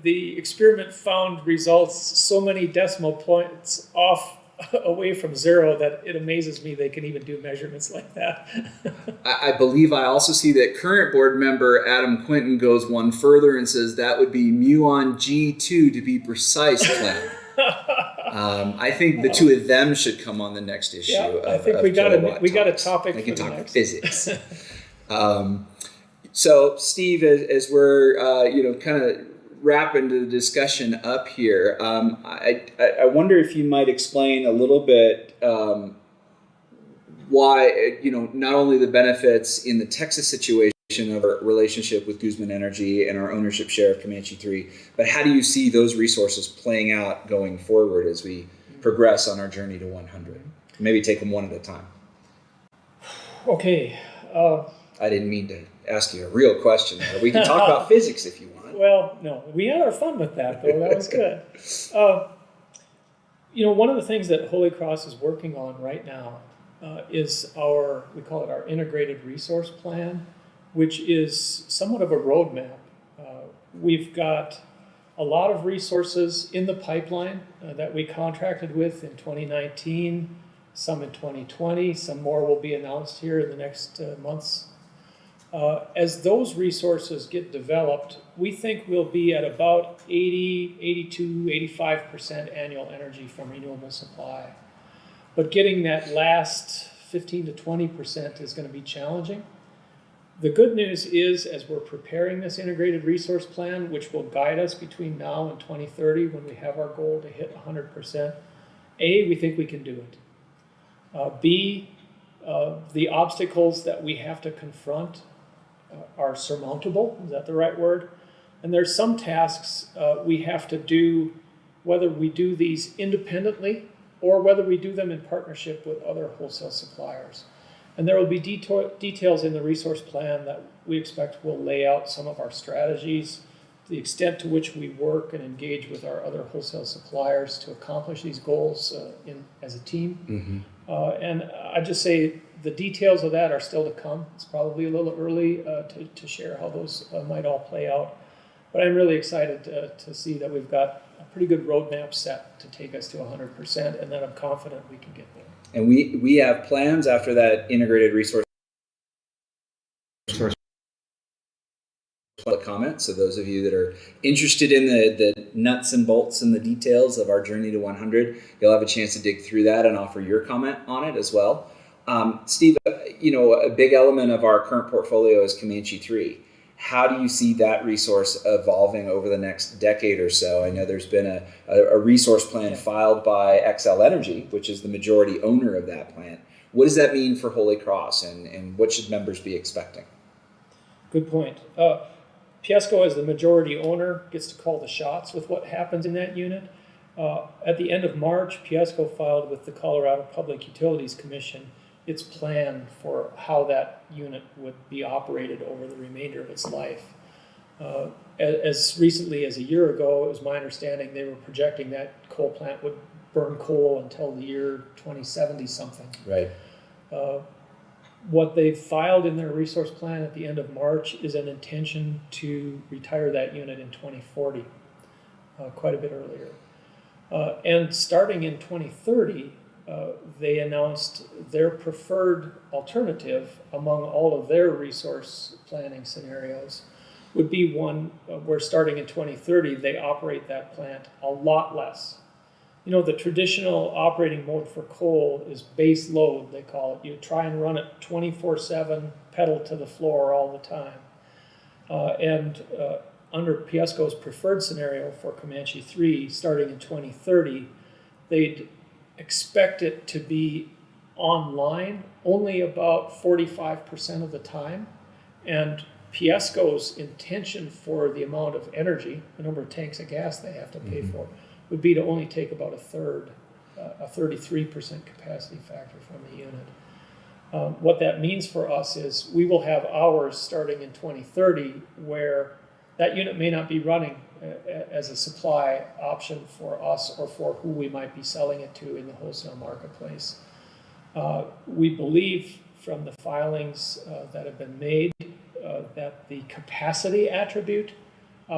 the experiment found results so many decimal points off away from zero that it amazes me they can even do measurements like that. I believe I also see that current board member Adam Quinton goes one further and says that would be muon G2 to be precise plan. I think the two of them should come on the next issue. Yeah, I think we got a topic. They can for the talk next. physics. So, Steve, as we're kind of wrapping the discussion up here, I wonder if you might explain a little bit why not only the benefits in the Texas situation of our relationship with Guzman Energy and our ownership share of Comanche 3, but how do you see those resources playing out going forward as we progress on our journey to 100? Maybe take them one at a time. Okay. I didn't mean to ask you a real question there. We can talk about physics if you want. Well, no, we had our fun with that, though. That was good. One of the things that Holy Cross is working on right now is we call it our integrated resource plan, which is somewhat of a roadmap. We've got a lot of resources in the pipeline that we contracted with in 2019, some in 2020, some more will be announced here in the next months. As those resources get developed, we think we'll be at about 80, 82, 85% annual energy from renewable supply. But getting that last 15 to 20% is going to be challenging. The good news is, as we're preparing this integrated resource plan, which will guide us between now and 2030 when we have our goal to hit 100%, A, we think we can do it. B, the obstacles that we have to confront are surmountable. Is that the right word? And there's some tasks we have to do, whether we do these independently or whether we do them in partnership with other wholesale suppliers. And there will be details in the resource plan that we expect will lay out some of our strategies, the extent to which we work and engage with our other wholesale suppliers to accomplish these goals as a team. Mm-hmm. And I just say the details of that are still to come. It's probably a little early to share how those might all play out. But I'm really excited to see that we've got a pretty good roadmap set to take us to 100%, and that I'm confident we can get there. And we have plans after that integrated resource public comment. So those of you that are interested in the nuts and bolts and the details of our journey to 100, you'll have a chance to dig through that and offer your comment on it as well. Steve, a big element of our current portfolio is Comanche 3. How do you see that resource evolving over the next decade or so? I know there's been a resource plan filed by Xcel Energy, which is the majority owner of that plant. What does that mean for Holy Cross, and what should members be expecting? Good point. Piesco, as the majority owner, gets to call the shots with what happens in that unit. At the end of March, Piesco filed with the Colorado Public Utilities Commission its plan for how that unit would be operated over the remainder of its life. As recently as a year ago, it was my understanding they were projecting that coal plant would burn coal until the year 2070 something. Right. What they filed in their resource plan at the end of March is an intention to retire that unit in 2040, quite a bit earlier. And starting in 2030, they announced their preferred alternative among all of their resource planning scenarios would be one where starting in 2030, they operate that plant a lot less. The traditional operating mode for coal is base load, they call it. You try and run it 24/7, pedal to the floor all the time. And under Piesco's preferred scenario for Comanche 3, starting in 2030, they'd expect it to be online only about 45% of the time. And Piesco's intention for the amount of energy, the number of tanks of gas they have to pay for, would be to only take about a third, a 33% capacity factor from the unit. What that means for us is we will have hours starting in 2030 where that unit may not be running as a supply option for us or for who we might be selling it to in the wholesale marketplace. We believe from the filings that have been made that the capacity attribute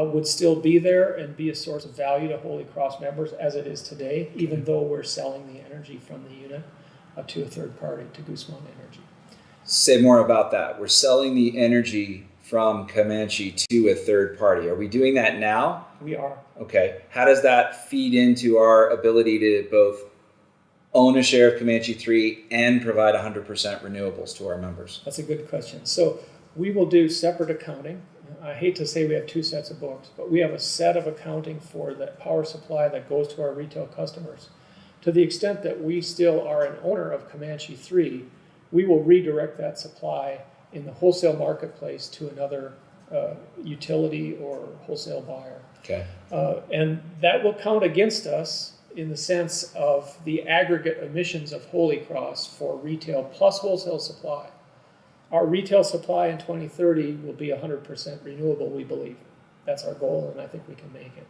would still be there and be a source of value to Holy Cross members as it is today, even though we're selling the energy from the unit to a third party, to Guzman Energy. Say more about that. We're selling the energy from Comanche to a third party. Are we doing that now? We are. Okay. How does that feed into our ability to both own a share of Comanche 3 and provide 100% renewables to our members? That's a good question. So we will do separate accounting. I hate to say we have two sets of books, but we have a set of accounting for the power supply that goes to our retail customers. To the extent that we still are an owner of Comanche 3, we will redirect that supply in the wholesale marketplace to another utility or wholesale buyer. Okay. And that will count against us in the sense of the aggregate emissions of Holy Cross for retail plus wholesale supply. Our retail supply in 2030 will be 100% renewable, we believe. That's our goal, and I think we can make it.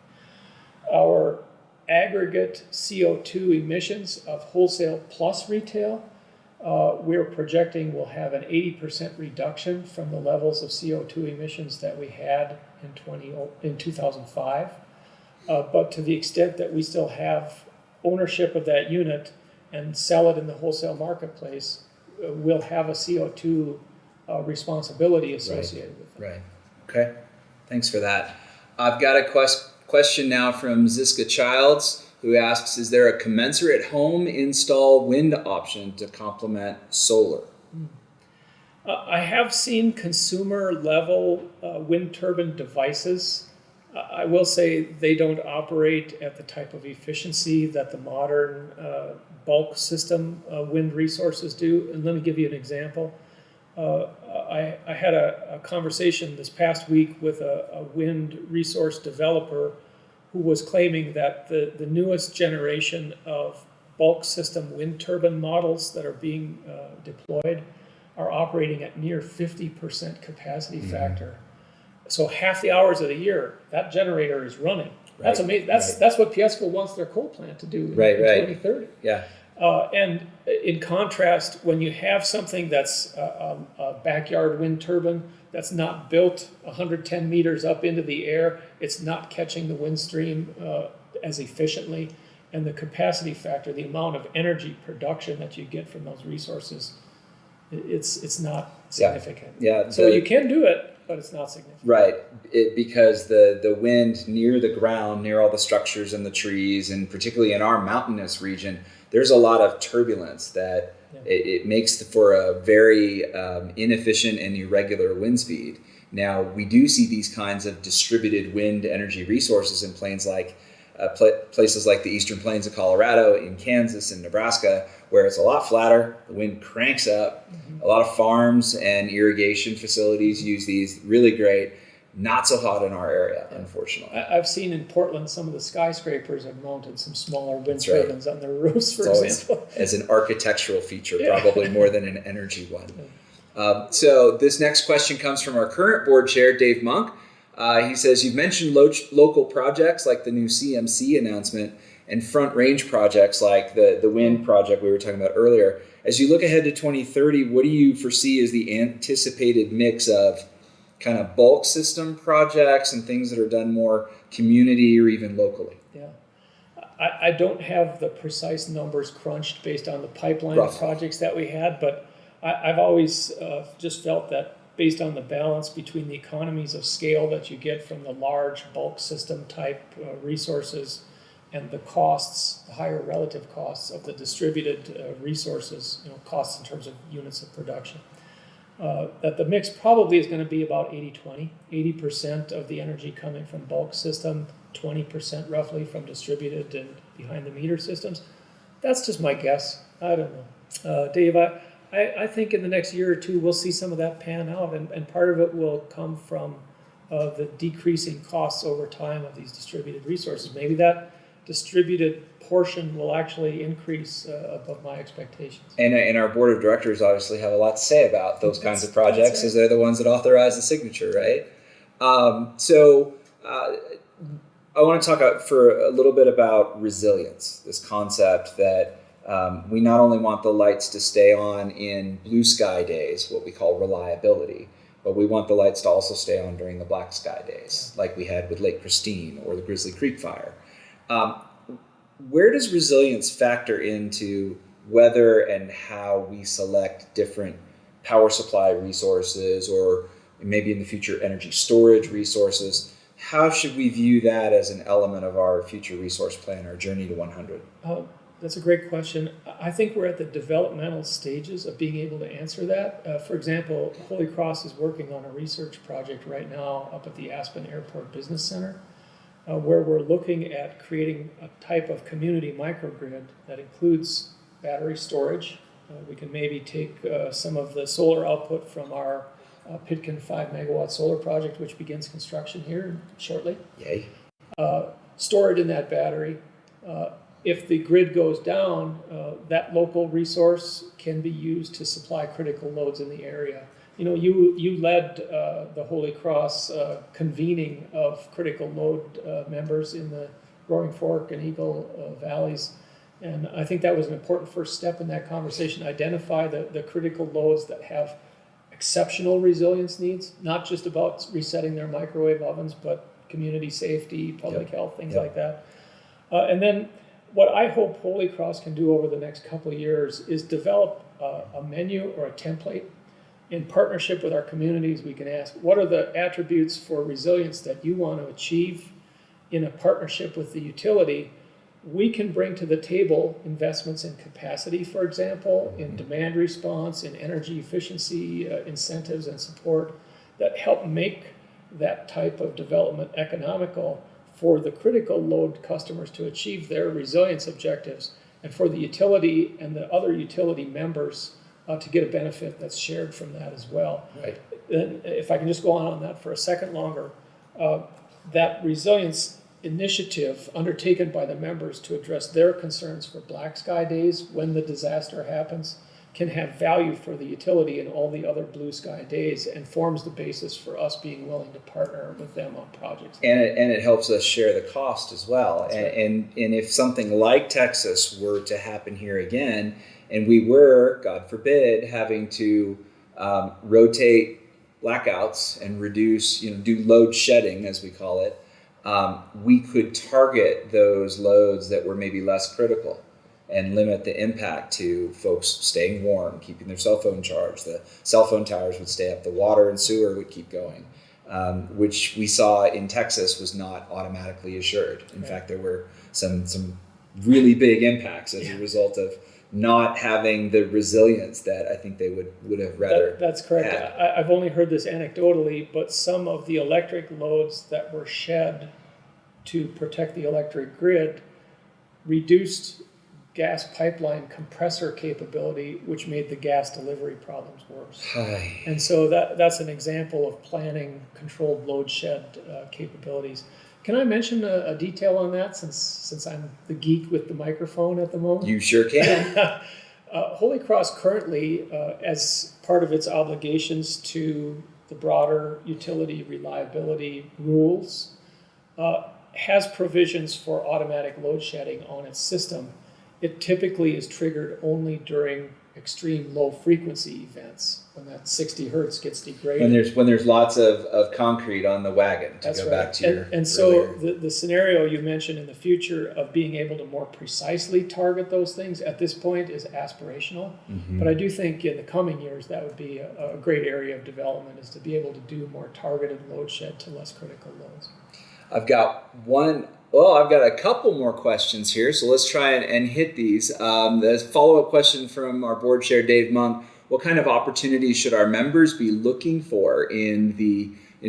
Our aggregate CO2 emissions of wholesale plus retail, we're projecting will have an 80% reduction from the levels of CO2 emissions that we had in 2005. But to the extent that we still have ownership of that unit and sell it in the wholesale marketplace, we'll have a CO2 responsibility associated with it. Right. Okay. Thanks for that. I've got a question now from Ziska Childs, who asks, is there a commensurate home install wind option to complement solar? I have seen consumer level wind turbine devices. I will say they don't operate at the type of efficiency that the modern bulk system wind resources do. And let me give you an example. I had a conversation this past week with a wind resource developer who was claiming that the newest generation of bulk system wind turbine models that are being deployed are operating at near 50% capacity factor. So half the hours of the year, that generator is running. That's amazing. That's what Piesco wants their coal plant to do in 2030. Yeah. And in contrast, when you have something that's a backyard wind turbine that's not built 110 meters up into the air, it's not catching the wind stream as efficiently, and the capacity factor, the amount of energy production that you get from those resources, it's not significant. Yeah. So you can do it, but it's not significant. Right. Because the wind near the ground, near all the structures and the trees, and particularly in our mountainous region, there's a lot of turbulence that it makes for a very inefficient and irregular wind speed. Now, we do see these kinds of distributed wind energy resources in places like the eastern plains of Colorado, in Kansas and Nebraska, where it's a lot flatter, the wind cranks up. A lot of farms and irrigation facilities use these, really great. Not so hot in our area, unfortunately. I've seen in Portland some of the skyscrapers have mounted some smaller wind turbines on their roofs, for example. As an architectural feature, probably more than an energy one. So this next question comes from our current board chair, Dave Monk. He says, you've mentioned local projects like the new CMC announcement and front range projects like the wind project we were talking about earlier. As you look ahead to 2030, what do you foresee as the anticipated mix of kind of bulk system projects and things that are done more community or even locally? Yeah. I don't have the precise numbers crunched based on the pipeline of projects that we had, but I've always just felt that based on the balance between the economies of scale that you get from the large bulk system type resources and the costs, the higher relative costs of the distributed resources, costs in terms of units of production, that the mix probably is going to be about 80-20, 80% of the energy coming from bulk system, 20% roughly from distributed and behind the meter systems. That's just my guess. I don't know. Dave, I think in the next year or two, we'll see some of that pan out, and part of it will come from the decreasing costs over time of these distributed resources. Maybe that distributed portion will actually increase above my expectations. And our board of directors obviously have a lot to say about those kinds of projects, as they're the ones that authorize the signature, right? So I want to talk for a little bit about resilience, this concept that we not only want the lights to stay on in blue sky days, what we call reliability, but we want the lights to also stay on during the black sky days, like we had with Lake Christine or the Grizzly Creek fire. Where does resilience factor into whether and how we select different power supply resources, or maybe in the future energy storage resources? How should we view that as an element of our future resource plan, our journey to 100? That's a great question. I think we're at the developmental stages of being able to answer that. For example, Holy Cross is working on a research project right now up at the Aspen Airport Business Center, where we're looking at creating a type of community microgrid that includes battery storage. We can maybe take some of the solar output from our Pitkin 5 megawatt solar project, which begins construction here shortly. Yay. Store it in that battery. If the grid goes down, that local resource can be used to supply critical loads in the area. You know, you led the Holy Cross convening of critical load members in the Roaring Fork and Eagle valleys. And I think that was an important first step in that conversation, identify the critical loads that have exceptional resilience needs, not just about resetting their microwave ovens, but community safety, public health, things like that. And then what I hope Holy Cross can do over the next couple of years is develop a menu or a template. In partnership with our communities, we can ask, what are the attributes for resilience that you want to achieve in a partnership with the utility? We can bring to the table investments in capacity, for example, in demand response, in energy efficiency incentives and support that help make that type of development economical for the critical load customers to achieve their resilience objectives, and for the utility and the other utility members to get a benefit that's shared from that as well. Right. And if I can just go on that for a second longer, that resilience initiative undertaken by the members to address their concerns for black sky days when the disaster happens can have value for the utility in all the other blue sky days, and forms the basis for us being willing to partner with them on projects. And it helps us share the cost as well. Right. And if something like Texas were to happen here again, and we were, God forbid, having to rotate blackouts and reduce, do load shedding, as we call it, we could target those loads that were maybe less critical and limit the impact to folks staying warm, keeping their cell phone charged. The cell phone towers would stay up, the water and sewer would keep going, which we saw in Texas was not automatically assured. In fact, there were some really big impacts as a result of not having the resilience that I think they would have rather. That's correct. I've only heard this anecdotally, but some of the electric loads that were shed to protect the electric grid reduced gas pipeline compressor capability, which made the gas delivery problems worse. And so that's an example of planning controlled load shed capabilities. Can I mention a detail on that, since I'm the geek with the microphone at the moment? You sure can. Holy Cross currently, as part of its obligations to the broader utility reliability rules, has provisions for automatic load shedding on its system. It typically is triggered only during extreme low frequency events, when that 60 hertz gets degraded. When there's lots of concrete on the wagon, to go back to your and so the scenario you mentioned in the future of being able to more precisely target those things at this point is aspirational. Mm-hmm. But I do think in the coming years that would be a great area of development, is to be able to do more targeted load shed to less critical loads. I've got a couple more questions here, so let's try and hit these. The follow-up question from our board chair, Dave Monk: what kind of opportunities should our members be looking for in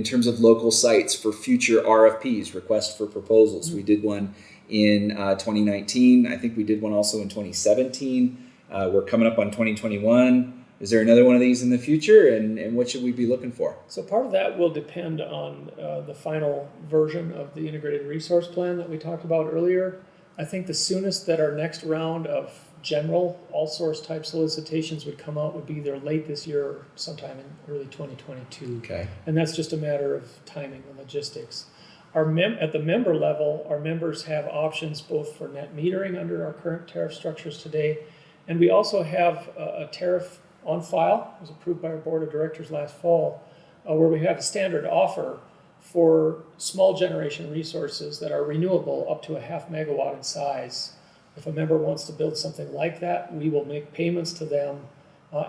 terms of local sites for future RFPs, requests for proposals? Mm-hmm. We did one in 2019. I think we did one also in 2017. We're coming up on 2021. Is there another one of these in the future, and what should we be looking for? So part of that will depend on the final version of the integrated resource plan that we talked about earlier. I think the soonest that our next round of general all-source type solicitations would come out would be either late this year or sometime in early 2022. Okay. And that's just a matter of timing and logistics. At the member level, our members have options both for net metering under our current tariff structures today, and we also have a tariff on file. It was approved by our board of directors last fall where we have a standard offer for small generation resources that are renewable up to a 0.5 megawatt in size. If a member wants to build something like that, we will make payments to them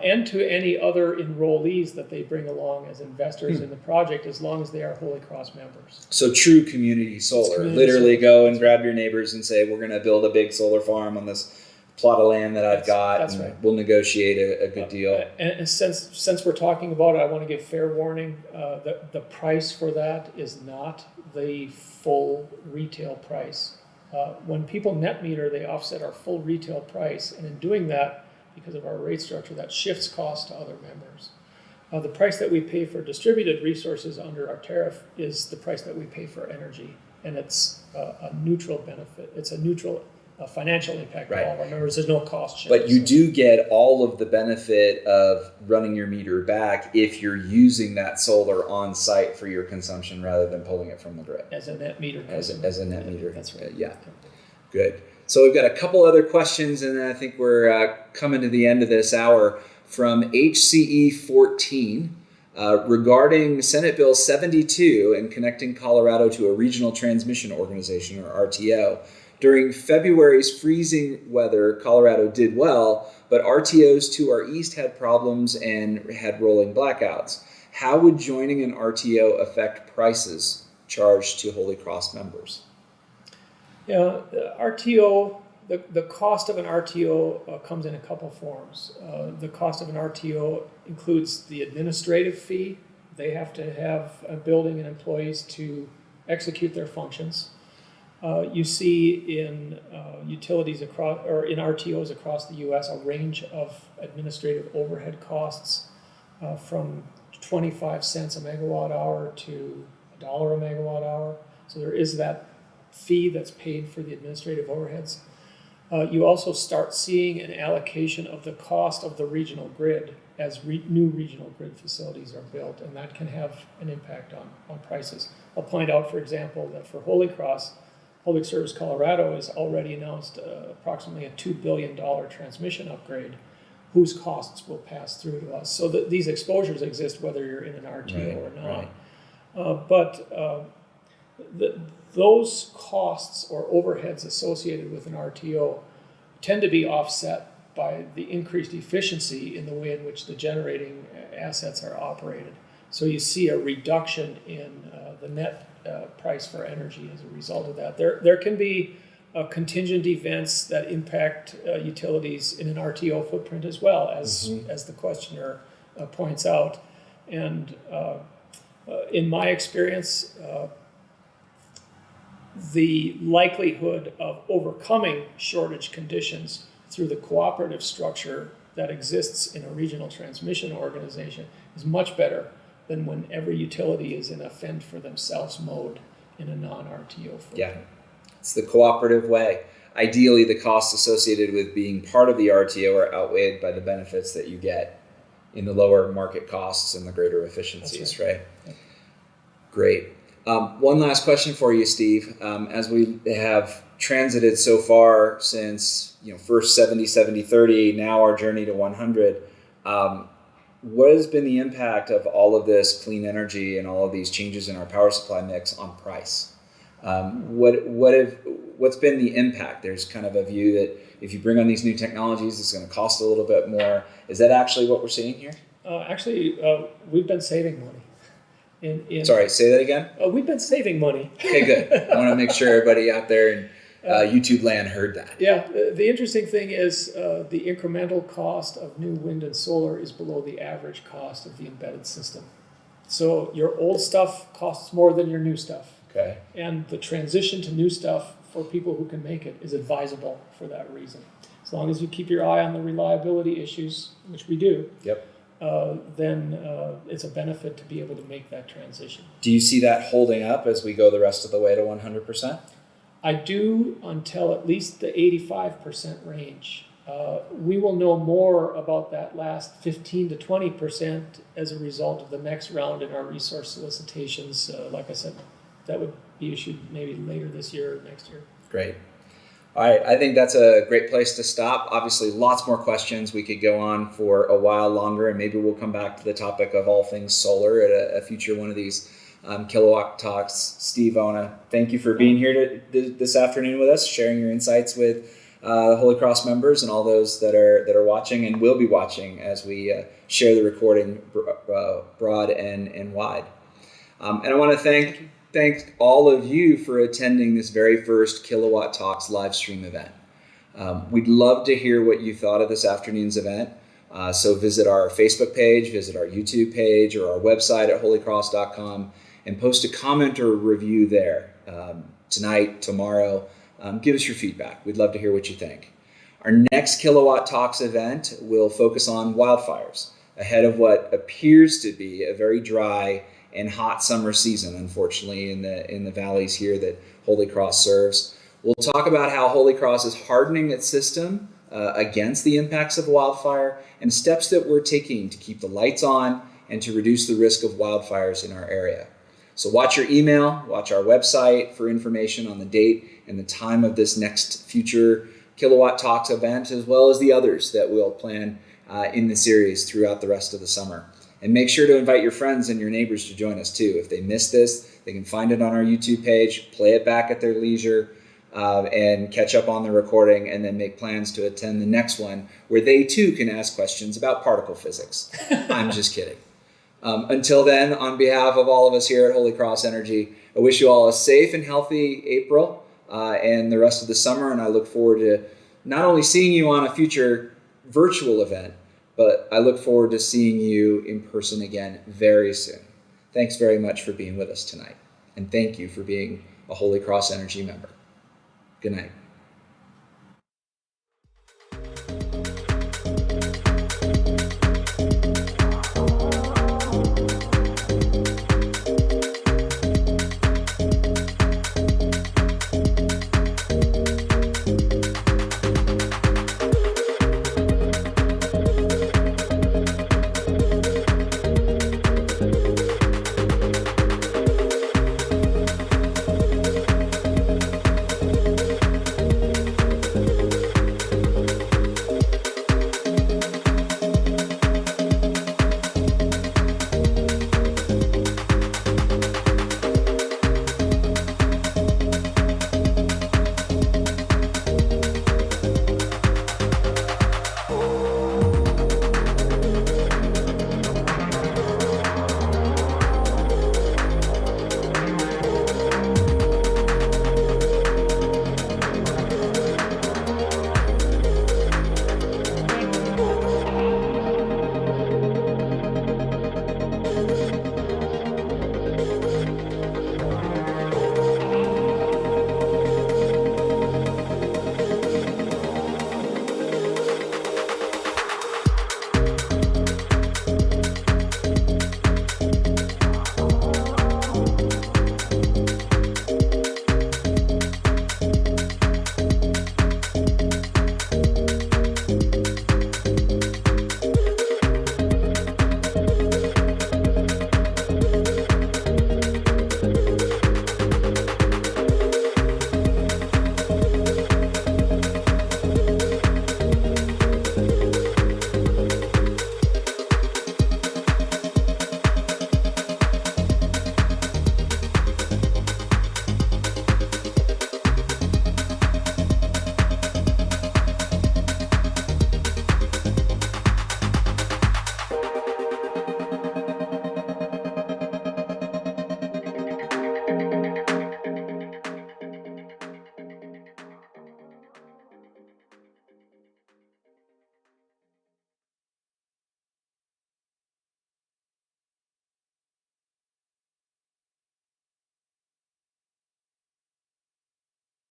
and to any other enrollees that they bring along as investors in the project, as long as they are Holy Cross members. So true community solar. Community Literally solar. go and grab your neighbors and say, we're going to build a big solar farm on this plot of land that I've got. That's and right. We'll negotiate a good deal. And since we're talking about it, I want to give fair warning. The price for that is not the full retail price. When people net meter, they offset our full retail price, and in doing that, because of our rate structure, that shifts costs to other members. The price that we pay for distributed resources under our tariff is the price that we pay for energy, and it's a neutral benefit. It's a neutral financial impact Right. to all of our members. There's no cost shift. But you do get all of the benefit of running your meter back if you're using that solar on site for your consumption rather than pulling it from the grid. As a net meter. As a net meter. That's right. Yeah. Good. So we've got a couple other questions, and then I think we're coming to the end of this hour from HCE 14 regarding Senate Bill 72 and connecting Colorado to a regional transmission organization, or RTO. During February's freezing weather, Colorado did well, but RTOs to our east had problems and had rolling blackouts. How would joining an RTO affect prices charged to Holy Cross members? Yeah, RTO, the cost of an RTO comes in a couple forms. The cost of an RTO includes the administrative fee. They have to have a building and employees to execute their functions. You see in utilities across, or in RTOs across the U.S., a range of administrative overhead costs from 25 cents a megawatt hour to $1 a megawatt hour. So there is that fee that's paid for the administrative overheads. You also start seeing an allocation of the cost of the regional grid as new regional grid facilities are built, and that can have an impact on prices. I'll point out, for example, that for Holy Cross, Public Service Colorado has already announced approximately a $2 billion transmission upgrade whose costs will pass through to us. So that these exposures exist whether you're in an RTO or not. Right. Those costs or overheads associated with an RTO tend to be offset by the increased efficiency in the way in which the generating assets are operated. So you see a reduction in the net price for energy as a result of that. There can be contingent events that impact utilities in an RTO footprint as well, as the questioner points out. And in my experience, the likelihood of overcoming shortage conditions through the cooperative structure that exists in a regional transmission organization is much better than when every utility is in a fend for themselves mode in a non-RTO footprint. Yeah, it's the cooperative way. Ideally, the costs associated with being part of the RTO are outweighed by the benefits that you get in the lower market costs and the greater efficiencies, right? Yeah. Great. One last question for you, Steve. As we have transited so far since, first 70, 70, 30, now our journey to 100, what has been the impact of all of this clean energy and all of these changes in our power supply mix on price? What's been the impact? There's kind of a view that if you bring on these new technologies, it's going to cost a little bit more. Is that actually what we're seeing here? We've been saving money. Sorry, say that again? We've been saving money. Okay, good. I want to make sure everybody out there in YouTube land heard that. Yeah, the interesting thing is the incremental cost of new wind and solar is below the average cost of the embedded system. So your old stuff costs more than your new stuff. Okay. And the transition to new stuff for people who can make it is advisable for that reason. As long as you keep your eye on the reliability issues, which we do. Yep. Then it's a benefit to be able to make that transition. Do you see that holding up as we go the rest of the way to 100%? I do until at least the 85% range. We will know more about that last 15 to 20% as a result of the next round in our resource solicitations. Like I said, that would be issued maybe later this year or next year. Great. All right, I think that's a great place to stop. Obviously, lots more questions. We could go on for a while longer, and maybe we'll come back to the topic of all things solar at a future one of these Kilowatt Talks. Steve, I want to thank you for being here this afternoon with us, sharing your insights with the Holy Cross members and all those that are watching and will be watching as we share the recording broad and wide. And I want to thank all of you for attending this very first Kilowatt Talks live stream event. We'd love to hear what you thought of this afternoon's event. So visit our Facebook page, visit our YouTube page, or our website at holycross.com and post a comment or a review there tonight, tomorrow. Give us your feedback. We'd love to hear what you think. Our next Kilowatt Talks event will focus on wildfires ahead of what appears to be a very dry and hot summer season, unfortunately, in the valleys here that Holy Cross serves. We'll talk about how Holy Cross is hardening its system against the impacts of wildfire and steps that we're taking to keep the lights on and to reduce the risk of wildfires in our area. So watch your email, watch our website for information on the date and the time of this next future Kilowatt Talks event, as well as the others that we'll plan in the series throughout the rest of the summer. And make sure to invite your friends and your neighbors to join us too. If they missed this, they can find it on our YouTube page, play it back at their leisure, and catch up on the recording, and then make plans to attend the next one where they too can ask questions about particle physics. I'm just kidding. Until then, on behalf of all of us here at Holy Cross Energy, I wish you all a safe and healthy April and the rest of the summer, and I look forward to not only seeing you on a future virtual event, but I look forward to seeing you in person again very soon. Thanks very much for being with us tonight. And thank you for being a Holy Cross Energy member. Good night.